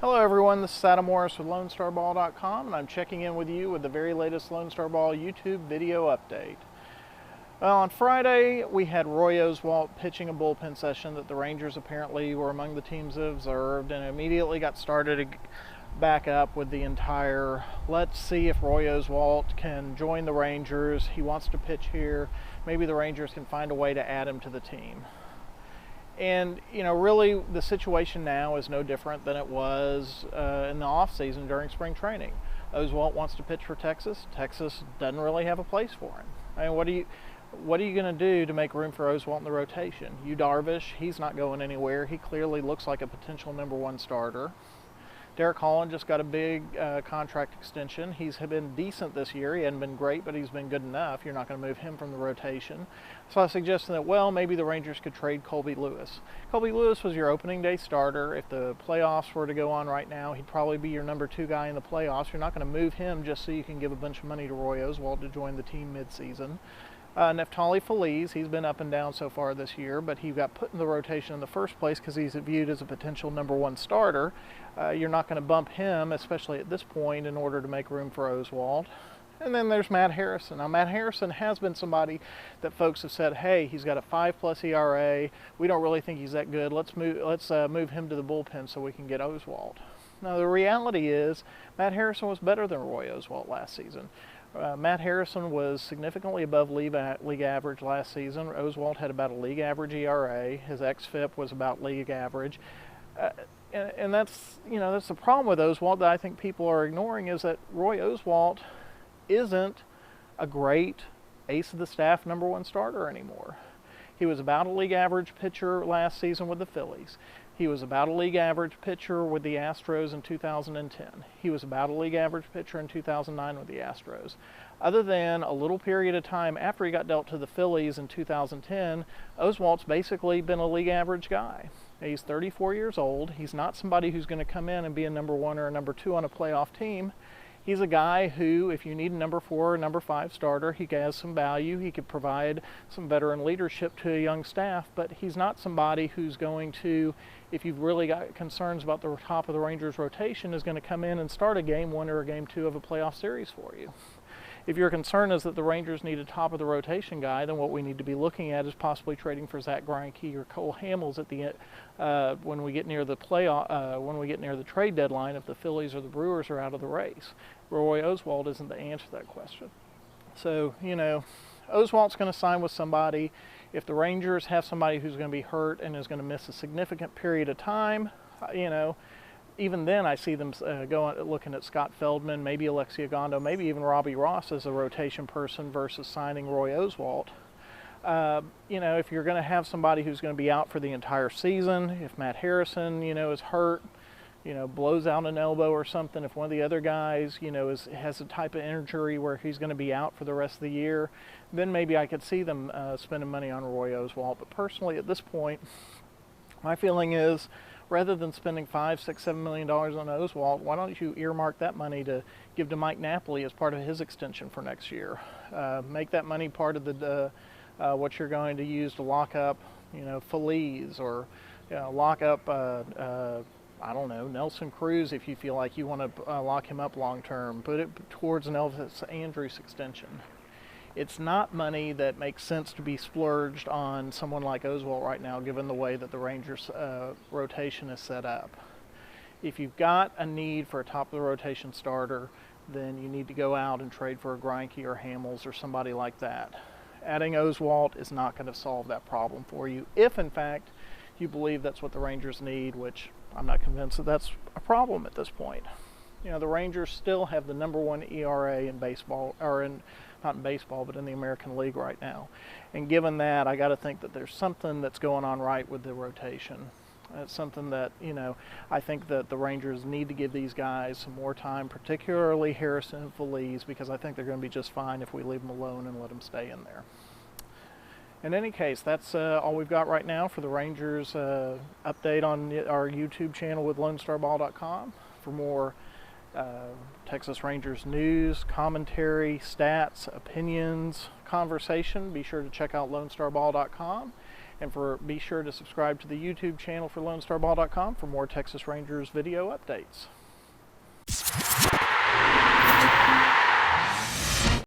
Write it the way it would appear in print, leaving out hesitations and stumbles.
Hello everyone, this is Adam Morris with lonestarball.com, and I'm checking in with you with the very latest Lone Star Ball YouTube video update. Well, on Friday we had Roy Oswalt pitching a bullpen session that the Rangers apparently were among the teams that observed, and immediately got started back up with the entire, let's see if Roy Oswalt can join the Rangers. He wants to pitch here. Maybe the Rangers can find a way to add him to the team. And, really the situation now is no different than it was in the off-season during spring training. Oswalt wants to pitch for Texas. Texas doesn't really have a place for him. I mean, what are you going to do to make room for Oswalt in the rotation? Yu Darvish, he's not going anywhere. He clearly looks like a potential #1 starter. Derek Holland just got a big contract extension. He's been decent this year. He hasn't been great, but he's been good enough. You're not going to move him from the rotation. So I suggested that, well, maybe the Rangers could trade Colby Lewis. Colby Lewis was your opening day starter. If the playoffs were to go on right now, he'd probably be your #2 guy in the playoffs. You're not going to move him just so you can give a bunch of money to Roy Oswalt to join the team mid-season. Neftali Feliz, he's been up and down so far this year, but he got put in the rotation in the first place because he's viewed as a potential #1 starter. You're not going to bump him, especially at this point, in order to make room for Oswalt. And then there's Matt Harrison. Now, Matt Harrison has been somebody that folks have said, hey, he's got a 5+ ERA. We don't really think he's that good. Let's move him to the bullpen so we can get Oswalt. Now, the reality is Matt Harrison was better than Roy Oswalt last season. Matt Harrison was significantly above league average last season. Oswalt had about a league average ERA. His xFIP was about league average. And that's the problem with Oswalt that I think people are ignoring, is that Roy Oswalt isn't a great ace of the staff #1 starter anymore. He was about a league average pitcher last season with the Phillies. He was about a league average pitcher with the Astros in 2010. He was about a league average pitcher in 2009 with the Astros. Other than a little period of time after he got dealt to the Phillies in 2010, Oswalt's basically been a league average guy. He's 34 years old. He's not somebody who's going to come in and be a #1 or a #2 on a playoff team. He's a guy who, if you need a #4 or #5 starter, he has some value. He could provide some veteran leadership to a young staff, but he's not somebody who's going to, if you've really got concerns about the top of the Rangers rotation, is going to come in and start a Game 1 or a Game 2 of a playoff series for you. If your concern is that the Rangers need a top of the rotation guy, then what we need to be looking at is possibly trading for Zach Greinke or Cole Hamels at the when we get near the when we get near the trade deadline, if the Phillies or the Brewers are out of the race. Roy Oswalt isn't the answer to that question. So, Oswalt's going to sign with somebody. If the Rangers have somebody who's going to be hurt and is going to miss a significant period of time, even then I see them looking at Scott Feldman, maybe Alexia Gondo, maybe even Robbie Ross as a rotation person versus signing Roy Oswalt. If you're going to have somebody who's going to be out for the entire season, if Matt Harrison, is hurt, blows out an elbow or something, if one of the other guys, has a type of injury where he's going to be out for the rest of the year, then maybe I could see them spending money on Roy Oswalt. But personally, at this point, my feeling is, rather than spending $5, $6, $7 million on Oswalt, why don't you earmark that money to give to Mike Napoli as part of his extension for next year? Make that money part of the what you're going to use to lock up, Feliz, or lock up, I don't know, Nelson Cruz if you feel like you want to lock him up long term. Put it towards an Elvis Andrus extension. It's not money that makes sense to be splurged on someone like Oswalt right now, given the way that the Rangers rotation is set up. If you've got a need for a top-of-the-rotation starter, then you need to go out and trade for a Greinke or Hamels or somebody like that. Adding Oswalt is not going to solve that problem for you, if in fact you believe that's what the Rangers need, which I'm not convinced that that's a problem at this point. The Rangers still have the #1 ERA in baseball, or not in baseball, but in the American League right now. And given that, I got to think that there's something that's going on right with the rotation. It's something that, I think that the Rangers need to give these guys some more time, particularly Harrison and Feliz, because I think they're going to be just fine if we leave them alone and let them stay in there. In any case, that's all we've got right now for the Rangers update on our YouTube channel with lonestarball.com. For more Texas Rangers news, commentary, stats, opinions, conversation, be sure to check out lonestarball.com, and be sure to subscribe to the YouTube channel for lonestarball.com for more Texas Rangers video updates.